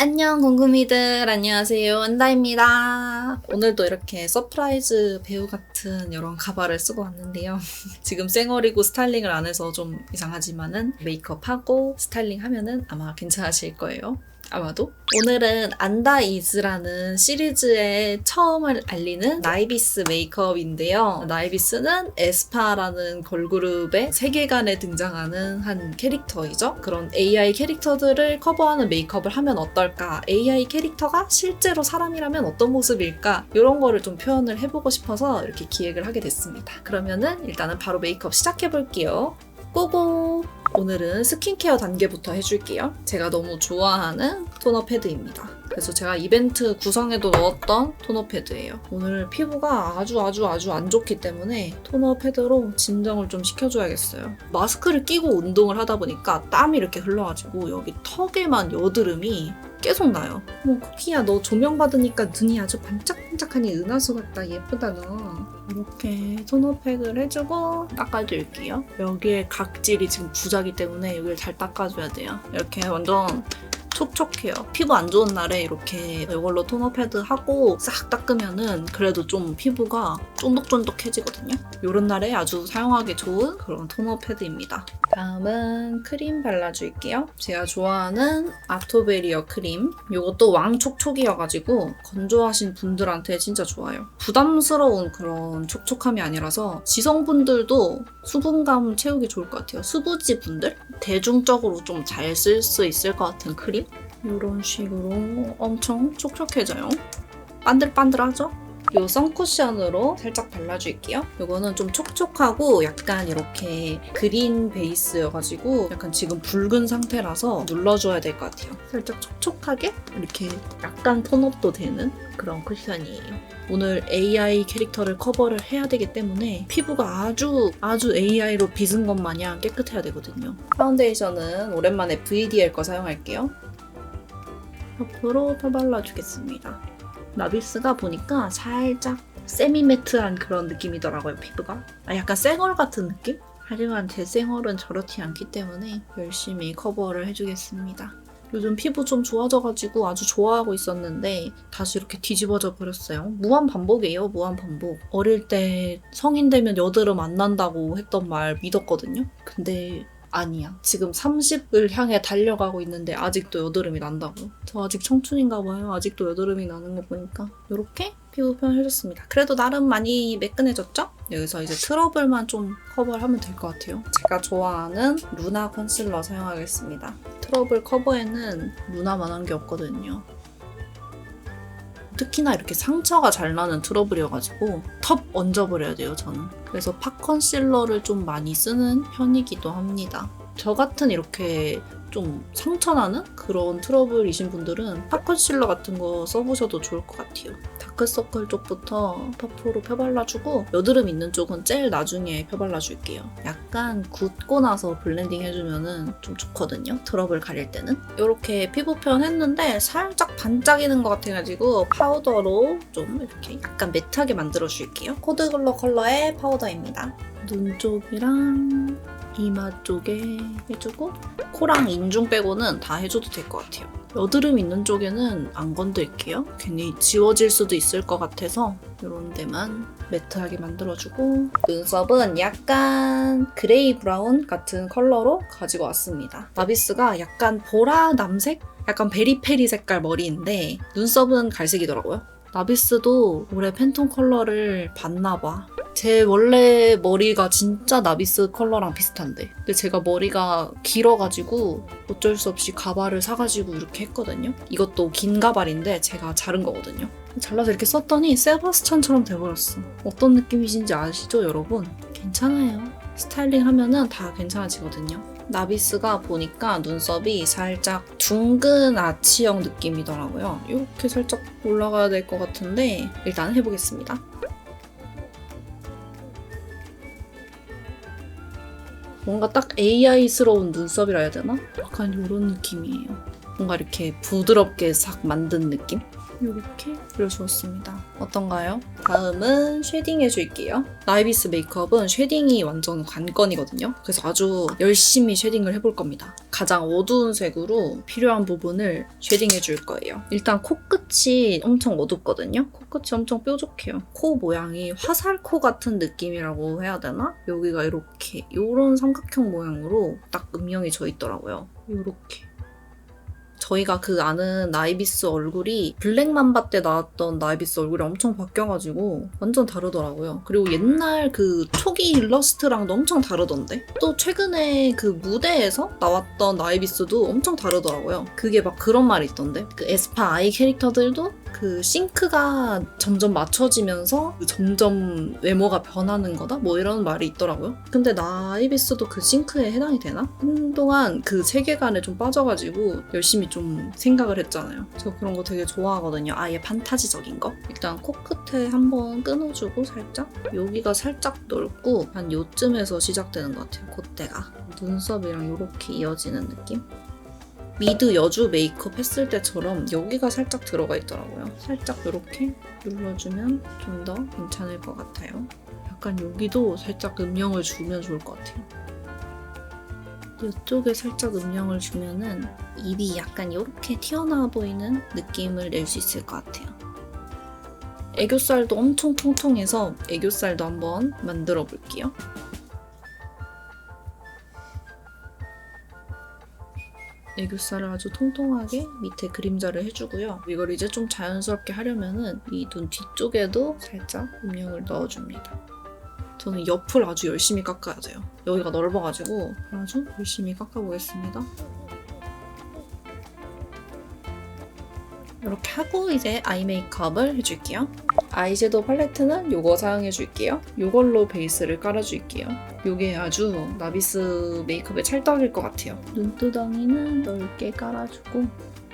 안녕 궁금이들, 안녕하세요, 안다입니다. 오늘도 이렇게 서프라이즈 배우 같은 이런 가발을 쓰고 왔는데요. 지금 쌩얼이고 스타일링을 안 해서 좀 이상하지만은 메이크업하고 스타일링 하면은 아마 괜찮으실 거예요. 아마도. 오늘은 안다이즈라는 시리즈의 처음을 알리는 나이비스 메이크업인데요. 나이비스는 에스파라는 걸그룹의 세계관에 등장하는 한 캐릭터이죠. 그런 AI 캐릭터들을 커버하는 메이크업을 하면 어떨까? AI 캐릭터가 실제로 사람이라면 어떤 모습일까? 이런 거를 좀 표현을 해보고 싶어서 이렇게 기획을 하게 됐습니다. 그러면은 일단은 바로 메이크업 시작해볼게요. 고고! 오늘은 스킨케어 단계부터 해줄게요. 제가 너무 좋아하는 토너 패드입니다. 그래서 제가 이벤트 구성에도 넣었던 토너 패드예요. 오늘 피부가 아주 안 좋기 때문에 토너 패드로 진정을 좀 시켜줘야겠어요. 마스크를 끼고 운동을 하다 보니까 땀이 이렇게 흘러가지고 여기 턱에만 여드름이 계속 나요. 쿠키야, 너 조명 받으니까 눈이 아주 반짝반짝하니 은하수 같다. 예쁘다 너. 이렇게 토너팩을 해주고 닦아줄게요. 여기에 각질이 지금 부자기 때문에 여기를 잘 닦아줘야 돼요. 이렇게 완전 촉촉해요. 피부 안 좋은 날에 이렇게 이걸로 토너 패드 하고 싹 닦으면은 그래도 좀 피부가 쫀득쫀득해지거든요. 이런 날에 아주 사용하기 좋은 그런 토너 패드입니다. 다음은 크림 발라줄게요. 제가 좋아하는 아토베리어 크림. 이것도 왕촉촉이어가지고 건조하신 분들한테 진짜 좋아요. 부담스러운 그런 촉촉함이 아니라서 지성분들도 수분감 채우기 좋을 것 같아요. 수부지 분들? 대중적으로 좀 잘 쓸 수 있을 것 같은 크림? 이런 식으로 엄청 촉촉해져요. 반들반들하죠? 이 선쿠션으로 살짝 발라줄게요. 이거는 좀 촉촉하고 약간 이렇게 그린 베이스여가지고 약간 지금 붉은 상태라서 눌러줘야 될 것 같아요. 살짝 촉촉하게 이렇게 약간 톤업도 되는 그런 쿠션이에요. 오늘 AI 캐릭터를 커버를 해야 되기 때문에 피부가 아주 AI로 빚은 것 마냥 깨끗해야 되거든요. 파운데이션은 오랜만에 VDL 거 사용할게요. 옆으로 펴발라주겠습니다. 나비스가 보니까 살짝 세미매트한 그런 느낌이더라고요, 피부가. 약간 쌩얼 같은 느낌? 하지만 제 쌩얼은 저렇지 않기 때문에 열심히 커버를 해주겠습니다. 요즘 피부 좀 좋아져가지고 아주 좋아하고 있었는데 다시 이렇게 뒤집어져 버렸어요. 무한 반복이에요, 무한 반복. 어릴 때 성인 되면 여드름 안 난다고 했던 말 믿었거든요. 근데 아니야. 지금 30을 향해 달려가고 있는데 아직도 여드름이 난다고. 저 아직 청춘인가 봐요. 아직도 여드름이 나는 거 보니까. 이렇게 피부 표현 해줬습니다. 그래도 나름 많이 매끈해졌죠? 여기서 이제 트러블만 좀 커버를 하면 될 것 같아요. 제가 좋아하는 루나 컨실러 사용하겠습니다. 트러블 커버에는 루나만한 게 없거든요. 특히나 이렇게 상처가 잘 나는 트러블이어가지고 텁 얹어버려야 돼요, 저는. 그래서 팟 컨실러를 좀 많이 쓰는 편이기도 합니다. 저 같은 이렇게 좀 상처나는 그런 트러블이신 분들은 팟 컨실러 같은 거 써보셔도 좋을 것 같아요. 다크서클 쪽부터 퍼프로 펴발라주고 여드름 있는 쪽은 제일 나중에 펴발라줄게요. 약간 굳고 나서 블렌딩 해주면 좀 좋거든요. 트러블 가릴 때는. 이렇게 피부 표현 했는데 살짝 반짝이는 것 같아가지고 파우더로 좀 이렇게 약간 매트하게 만들어줄게요. 코드글로 컬러의 파우더입니다. 눈 쪽이랑 이마 쪽에 해주고 코랑 인중 빼고는 다 해줘도 될 것 같아요. 여드름 있는 쪽에는 안 건들게요. 괜히 지워질 수도 있을 것 같아서 이런 데만 매트하게 만들어주고 눈썹은 약간 그레이 브라운 같은 컬러로 가지고 왔습니다. 나비스가 약간 보라 남색? 약간 베리페리 색깔 머리인데 눈썹은 갈색이더라고요. 나비스도 올해 팬톤 컬러를 봤나봐. 제 원래 머리가 진짜 나비스 컬러랑 비슷한데 근데 제가 머리가 길어가지고 어쩔 수 없이 가발을 사가지고 이렇게 했거든요. 이것도 긴 가발인데 제가 자른 거거든요. 잘라서 이렇게 썼더니 세바스찬처럼 돼버렸어. 어떤 느낌이신지 아시죠, 여러분? 괜찮아요. 스타일링 하면은 다 괜찮아지거든요. 나비스가 보니까 눈썹이 살짝 둥근 아치형 느낌이더라고요. 이렇게 살짝 올라가야 될 것 같은데 일단 해보겠습니다. 뭔가 딱 AI스러운 눈썹이라 해야 되나? 약간 이런 느낌이에요. 뭔가 이렇게 부드럽게 싹 만든 느낌? 이렇게 그려주었습니다. 어떤가요? 다음은 쉐딩 해줄게요. 나이비스 메이크업은 쉐딩이 완전 관건이거든요. 그래서 아주 열심히 쉐딩을 해볼 겁니다. 가장 어두운 색으로 필요한 부분을 쉐딩해줄 거예요. 일단 코끝이 엄청 어둡거든요. 코끝이 엄청 뾰족해요. 코 모양이 화살코 같은 느낌이라고 해야 되나? 여기가 이렇게 이런 삼각형 모양으로 딱 음영이 져 있더라고요. 이렇게. 저희가 그 아는 나이비스 얼굴이 블랙맘바 때 나왔던 나이비스 얼굴이 엄청 바뀌어가지고 완전 다르더라고요. 그리고 옛날 그 초기 일러스트랑도 엄청 다르던데? 또 최근에 그 무대에서 나왔던 나이비스도 엄청 다르더라고요. 그게 막 그런 말이 있던데? 그 에스파 아이 캐릭터들도 그 싱크가 점점 맞춰지면서 점점 외모가 변하는 거다? 뭐 이런 말이 있더라고요. 근데 나이비스도 그 싱크에 해당이 되나? 한동안 그 세계관에 좀 빠져가지고 열심히 좀 생각을 했잖아요. 저 그런 거 되게 좋아하거든요. 아예 판타지적인 거. 일단 코끝에 한번 끊어주고 살짝 여기가 살짝 넓고 한 요쯤에서 시작되는 것 같아요. 콧대가. 눈썹이랑 이렇게 이어지는 느낌? 미드 여주 메이크업 했을 때처럼 여기가 살짝 들어가 있더라고요. 살짝 이렇게 눌러주면 좀 더 괜찮을 것 같아요. 약간 여기도 살짝 음영을 주면 좋을 것 같아요. 이쪽에 살짝 음영을 주면은 입이 약간 이렇게 튀어나와 보이는 느낌을 낼 수 있을 것 같아요. 애교살도 엄청 통통해서 애교살도 한번 만들어 볼게요. 애교살을 아주 통통하게 밑에 그림자를 해주고요. 이걸 이제 좀 자연스럽게 하려면은 이 눈 뒤쪽에도 살짝 음영을 넣어줍니다. 저는 옆을 아주 열심히 깎아야 돼요. 여기가 넓어가지고 아주 열심히 깎아보겠습니다. 이렇게 하고 이제 아이 메이크업을 해줄게요. 아이섀도우 팔레트는 이거 사용해줄게요. 이걸로 베이스를 깔아줄게요. 이게 아주 나비스 메이크업의 찰떡일 것 같아요. 눈두덩이는 넓게 깔아주고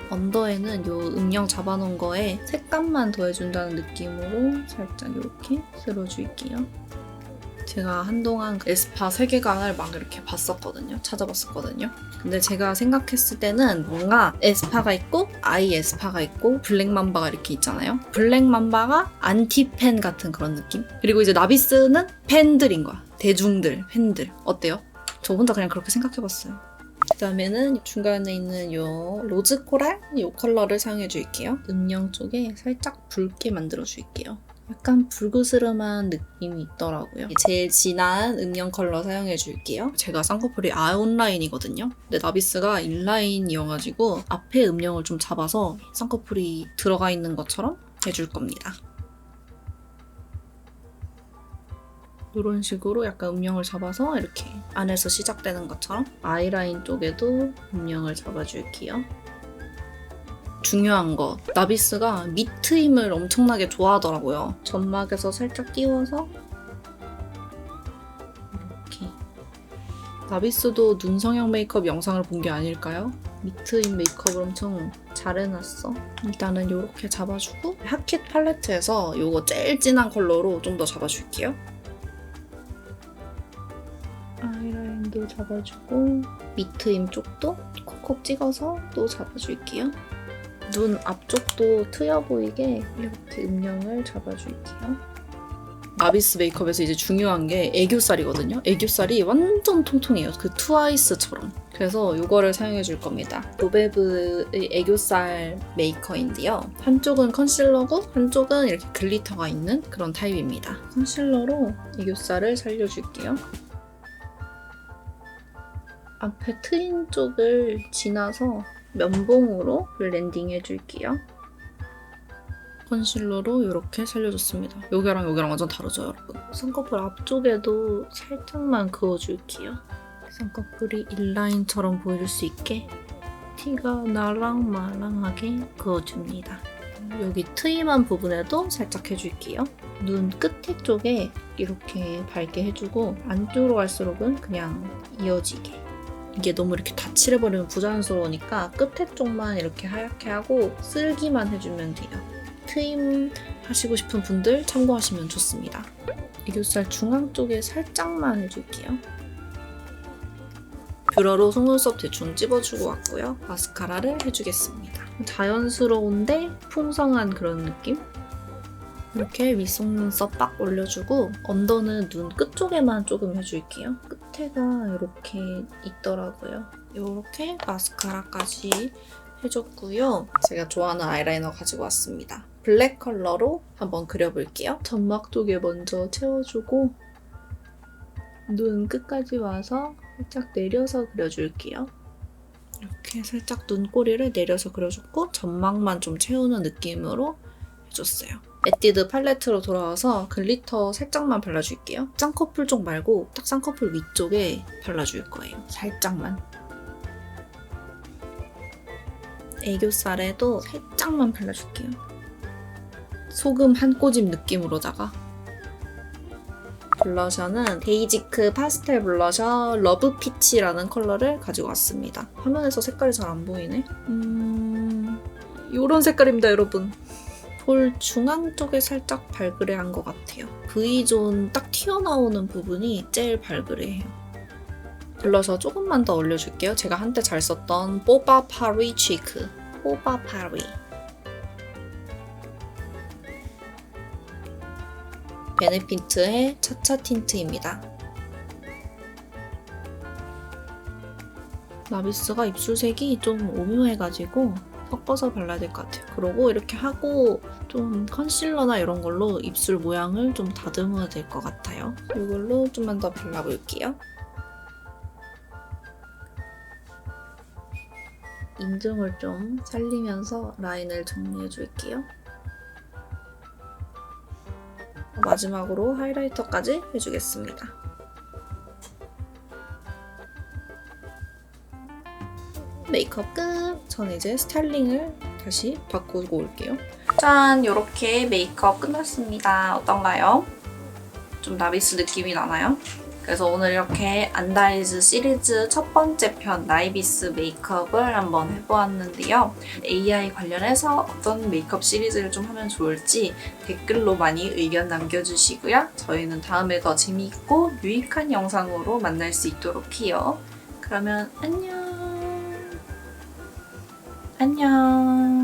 언더에는 이 음영 잡아놓은 거에 색감만 더해준다는 느낌으로 살짝 이렇게 쓸어줄게요. 제가 한동안 에스파 세계관을 막 이렇게 봤었거든요. 찾아봤었거든요. 근데 제가 생각했을 때는 뭔가 에스파가 있고 아이 에스파가 있고 블랙맘바가 이렇게 있잖아요. 블랙맘바가 안티팬 같은 그런 느낌? 그리고 이제 나비스는 팬들인 거야. 대중들, 팬들. 어때요? 저 혼자 그냥 그렇게 생각해봤어요. 그 다음에는 중간에 있는 이 로즈 코랄 이 컬러를 사용해 줄게요. 음영 쪽에 살짝 붉게 만들어 줄게요. 약간 붉으스름한 느낌이 있더라고요. 제일 진한 음영 컬러 사용해 줄게요. 제가 쌍꺼풀이 아웃라인이거든요. 근데 나비스가 인라인이어가지고 앞에 음영을 좀 잡아서 쌍꺼풀이 들어가 있는 것처럼 해줄 겁니다. 이런 식으로 약간 음영을 잡아서 이렇게 안에서 시작되는 것처럼 아이라인 쪽에도 음영을 잡아줄게요. 중요한 거, 나비스가 밑트임을 엄청나게 좋아하더라고요. 점막에서 살짝 띄워서 이렇게. 나비스도 눈 성형 메이크업 영상을 본 게 아닐까요? 밑트임 메이크업을 엄청 잘 해놨어. 일단은 이렇게 잡아주고 핫킷 팔레트에서 이거 제일 진한 컬러로 좀 더 잡아줄게요. 아이라인도 잡아주고 밑트임 쪽도 콕콕 찍어서 또 잡아줄게요. 눈 앞쪽도 트여 보이게 이렇게 음영을 잡아줄게요. 나비스 메이크업에서 이제 중요한 게 애교살이거든요. 애교살이 완전 통통해요. 그 트와이스처럼. 그래서 이거를 사용해 줄 겁니다. 로베브의 애교살 메이커인데요. 한쪽은 컨실러고 한쪽은 이렇게 글리터가 있는 그런 타입입니다. 컨실러로 애교살을 살려줄게요. 앞에 트인 쪽을 지나서 면봉으로 블렌딩 해줄게요. 컨실러로 이렇게 살려줬습니다. 여기랑 여기랑 완전 다르죠, 여러분? 쌍꺼풀 앞쪽에도 살짝만 그어줄게요. 쌍꺼풀이 인라인처럼 보일 수 있게 티가 나랑마랑하게 그어줍니다. 여기 트임한 부분에도 살짝 해줄게요. 눈 끝에 쪽에 이렇게 밝게 해주고 안쪽으로 갈수록은 그냥 이어지게. 이게 너무 이렇게 다 칠해버리면 부자연스러우니까 끝에 쪽만 이렇게 하얗게 하고 쓸기만 해주면 돼요. 트임 하시고 싶은 분들 참고하시면 좋습니다. 애교살 중앙 쪽에 살짝만 해줄게요. 뷰러로 속눈썹 대충 찝어주고 왔고요. 마스카라를 해주겠습니다. 자연스러운데 풍성한 그런 느낌? 이렇게 윗속눈썹 빡 올려주고 언더는 눈 끝쪽에만 조금 해줄게요. 끝에가 이렇게 있더라고요. 이렇게 마스카라까지 해줬고요. 제가 좋아하는 아이라이너 가지고 왔습니다. 블랙 컬러로 한번 그려볼게요. 점막 쪽에 먼저 채워주고 눈 끝까지 와서 살짝 내려서 그려줄게요. 이렇게 살짝 눈꼬리를 내려서 그려줬고 점막만 좀 채우는 느낌으로 해줬어요. 에뛰드 팔레트로 돌아와서 글리터 살짝만 발라줄게요. 쌍꺼풀 쪽 말고 딱 쌍꺼풀 위쪽에 발라줄 거예요. 살짝만. 애교살에도 살짝만 발라줄게요. 소금 한 꼬집 느낌으로다가. 블러셔는 데이지크 파스텔 블러셔 러브 피치라는 컬러를 가지고 왔습니다. 화면에서 색깔이 잘 안 보이네. 이런 색깔입니다, 여러분. 볼 중앙 쪽에 살짝 발그레한 것 같아요. V존 딱 튀어나오는 부분이 제일 발그레해요. 블러셔 조금만 더 올려줄게요. 제가 한때 잘 썼던 뽀바 파리 치크. 뽀바 파리. 베네피트의 차차 틴트입니다. 나비스가 입술색이 좀 오묘해가지고 섞어서 발라야 될 것 같아요. 그리고 이렇게 하고 좀 컨실러나 이런 걸로 입술 모양을 좀 다듬어야 될 것 같아요. 이걸로 좀만 더 발라볼게요. 인중을 좀 살리면서 라인을 정리해줄게요. 마지막으로 하이라이터까지 해주겠습니다. 메이크업 끝! 전 이제 스타일링을 다시 바꾸고 올게요. 짠! 이렇게 메이크업 끝났습니다. 어떤가요? 좀 나비스 느낌이 나나요? 그래서 오늘 이렇게 안다이즈 시리즈 첫 번째 편 나이비스 메이크업을 한번 해보았는데요. AI 관련해서 어떤 메이크업 시리즈를 좀 하면 좋을지 댓글로 많이 의견 남겨주시고요. 저희는 다음에 더 재미있고 유익한 영상으로 만날 수 있도록 해요. 그러면 안녕! 안녕!